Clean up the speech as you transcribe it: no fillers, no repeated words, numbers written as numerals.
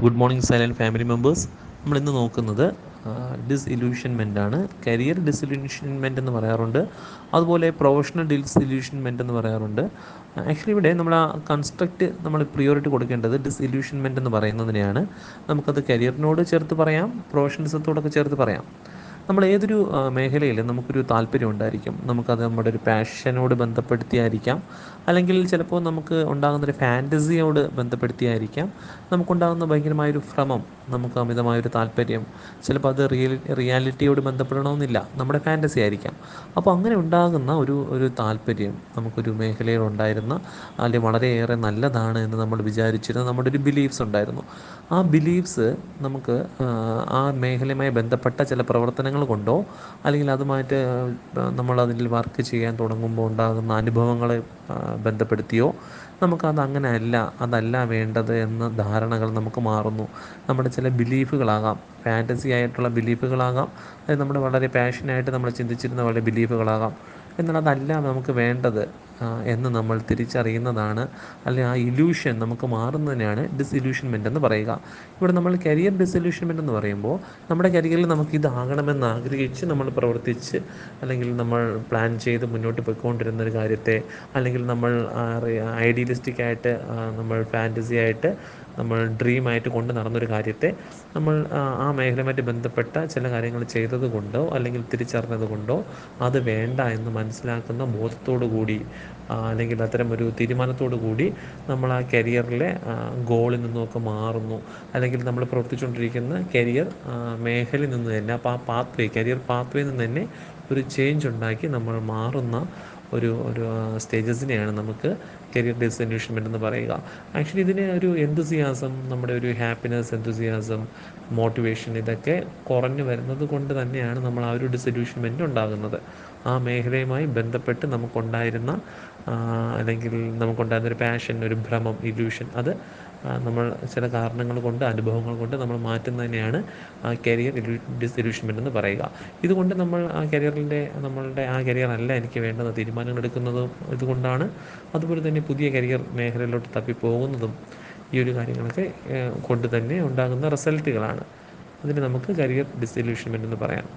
Good morning silent family members. നമ്മളിന്ന് നോക്കുന്നത് ഡിസ്ഇല്യൂഷൻമെൻ്റ് ആണ്. കരിയർ ഡിസ്ഇല്യൂഷൻമെൻ്റ് എന്ന് പറയാറുണ്ട്, അതുപോലെ പ്രൊഫഷണൽ ഡിസ്ഇല്യൂഷൻമെൻ്റ് എന്ന് പറയാറുണ്ട്. ആക്ച്വലി ഇവിടെ നമ്മൾ ആ കൺസ്ട്രക്റ്റ് നമ്മൾ പ്രിയോറിറ്റി കൊടുക്കേണ്ടത് ഡിസ്ഇല്യൂഷൻമെൻ്റ് എന്ന് പറയുന്നതിനെയാണ്. നമുക്കത് കരിയറിനോട് ചേർത്ത് പറയാം, പ്രൊഫഷണലിസത്തോടൊക്കെ ചേർത്ത് പറയാം. നമ്മൾ ഏതൊരു മേഖലയിൽ നമുക്കൊരു താല്പര്യം ഉണ്ടായിരിക്കും, നമുക്കത് നമ്മുടെ ഒരു പാഷനോട് ബന്ധപ്പെടുത്തിയായിരിക്കാം, അല്ലെങ്കിൽ ചിലപ്പോൾ നമുക്ക് ഉണ്ടാകുന്നൊരു ഫാൻറ്റസിയോട് ബന്ധപ്പെടുത്തിയായിരിക്കാം, നമുക്കുണ്ടാകുന്ന ഭയങ്കരമായൊരു ഭ്രമം, നമുക്ക് അമിതമായൊരു താല്പര്യം, ചിലപ്പോൾ അത് റിയാലിറ്റിയോട് ബന്ധപ്പെടണമെന്നില്ല, നമ്മുടെ ഫാൻറ്റസി ആയിരിക്കാം. അപ്പോൾ അങ്ങനെ ഉണ്ടാകുന്ന ഒരു താല്പര്യം നമുക്കൊരു മേഖലയിൽ ഉണ്ടായിരുന്ന, അല്ലെങ്കിൽ വളരെയേറെ നല്ലതാണ് എന്ന് നമ്മൾ വിചാരിച്ചിരുന്ന നമ്മുടെ ഒരു ബിലീഫ്സ് ഉണ്ടായിരുന്നു. ആ ബിലീഫ്സ് നമുക്ക് ആ മേഖലയുമായി ബന്ധപ്പെട്ട ചില പ്രവർത്തനങ്ങൾ കൊണ്ടോ, അല്ലെങ്കിൽ അതുമായിട്ട് നമ്മളതിൽ വർക്ക് ചെയ്യാൻ തുടങ്ങുമ്പോൾ ഉണ്ടാകുന്ന അനുഭവങ്ങളെ ബന്ധപ്പെടുത്തിയോ നമുക്കത് അങ്ങനെയല്ല, അതല്ല വേണ്ടത് എന്ന ധാരണകൾ നമുക്ക് മാറുന്നു. നമ്മുടെ ചില ബിലീഫുകളാകാം, ഫാൻറ്റസി ആയിട്ടുള്ള ബിലീഫുകളാകാം, അതായത് നമ്മുടെ വളരെ പാഷനായിട്ട് നമ്മൾ ചിന്തിച്ചിരുന്ന വളരെ ബിലീഫുകളാകാം. എന്നാൽ അതല്ല നമുക്ക് വേണ്ടത് എന്ന് നമ്മൾ തിരിച്ചറിയുന്നതാണ്, അല്ലെങ്കിൽ ആ ഇല്യൂഷൻ നമുക്ക് മാറുന്നതിനാണ് ഡിസ്ഇല്യൂഷൻമെൻ്റ് എന്ന് പറയുക. ഇവിടെ നമ്മൾ കരിയർ ഡിസ്ഇല്യൂഷൻമെൻ്റ് എന്ന് പറയുമ്പോൾ നമ്മുടെ കരിയറിൽ നമുക്ക് ഇതാകണമെന്ന് ആഗ്രഹിച്ച് നമ്മൾ പ്രവർത്തിച്ച്, അല്ലെങ്കിൽ നമ്മൾ പ്ലാൻ ചെയ്ത് മുന്നോട്ട് പോയിക്കൊണ്ടിരുന്ന ഒരു കാര്യത്തെ, അല്ലെങ്കിൽ നമ്മൾ ഐഡിയലിസ്റ്റിക് ആയിട്ട് നമ്മൾ ഫാൻറ്റസി ആയിട്ട് നമ്മൾ ഡ്രീമായിട്ട് കൊണ്ട് നടന്നൊരു കാര്യത്തെ നമ്മൾ ആ മേഖലയുമായിട്ട് ബന്ധപ്പെട്ട ചില കാര്യങ്ങൾ ചെയ്തത് കൊണ്ടോ, അല്ലെങ്കിൽ തിരിച്ചറിഞ്ഞത് കൊണ്ടോ അത് വേണ്ട എന്ന് മനസ്സിലാക്കുന്ന ബോധത്തോടു കൂടി, അല്ലെങ്കിൽ അത്തരം ഒരു തീരുമാനത്തോടു കൂടി നമ്മൾ ആ കരിയറിലെ ഗോളിൽ നിന്നുമൊക്കെ മാറുന്നു, അല്ലെങ്കിൽ നമ്മൾ പ്രവർത്തിച്ചുകൊണ്ടിരിക്കുന്ന കരിയർ മേഖലയിൽ നിന്ന് തന്നെ, അപ്പോൾ ആ കരിയർ പാത്വേയിൽ നിന്ന് തന്നെ ഒരു ചേഞ്ച് ഉണ്ടാക്കി നമ്മൾ മാറുന്ന ഒരു സ്റ്റേജസിനെയാണ് നമുക്ക് കരിയർ ഡിസ്ഇല്യൂഷൻമെൻ്റ് എന്ന് പറയുക. ആക്ച്വലി ഇതിന് ഒരു എന്തൂസിയാസം, നമ്മുടെ ഒരു ഹാപ്പിനെസ്, എന്തൂസിയാസം, മോട്ടിവേഷൻ, ഇതൊക്കെ കുറഞ്ഞു വരുന്നത് കൊണ്ട് തന്നെയാണ് നമ്മൾ ആ ഒരു ഡിസ്ഇല്യൂഷൻമെൻ്റ് ഉണ്ടാകുന്നത്. ആ മേഖലയുമായി ബന്ധപ്പെട്ട് നമുക്കുണ്ടായിരുന്ന, അല്ലെങ്കിൽ നമുക്കുണ്ടായിരുന്നൊരു പാഷൻ, ഒരു ഭ്രമം, ഇല്യൂഷൻ, അത് നമ്മൾ ചില കാരണങ്ങൾ കൊണ്ട്, അനുഭവങ്ങൾ കൊണ്ട് നമ്മൾ മാറ്റുന്നതിനെയാണ് കരിയർ ഡിസ്ഇല്യൂഷൻമെൻ്റ് എന്ന് പറയുക. ഇതുകൊണ്ട് നമ്മൾ ആ നമ്മളുടെ ആ കരിയർ അല്ല എനിക്ക് വേണ്ടത് തീരുമാനങ്ങൾ എടുക്കുന്നതും ഇതുകൊണ്ടാണ്. അതുപോലെ തന്നെ പുതിയ കരിയർ മേഖലയിലോട്ട് തപ്പിപ്പോകുന്നതും ഈ ഒരു കാര്യങ്ങളൊക്കെ കൊണ്ട് തന്നെ ഉണ്ടാകുന്ന റിസൾട്ടുകളാണ്. അതിന് നമുക്ക് കരിയർ ഡിസ്ഇല്യൂഷൻമെൻ്റ് എന്ന് പറയാം.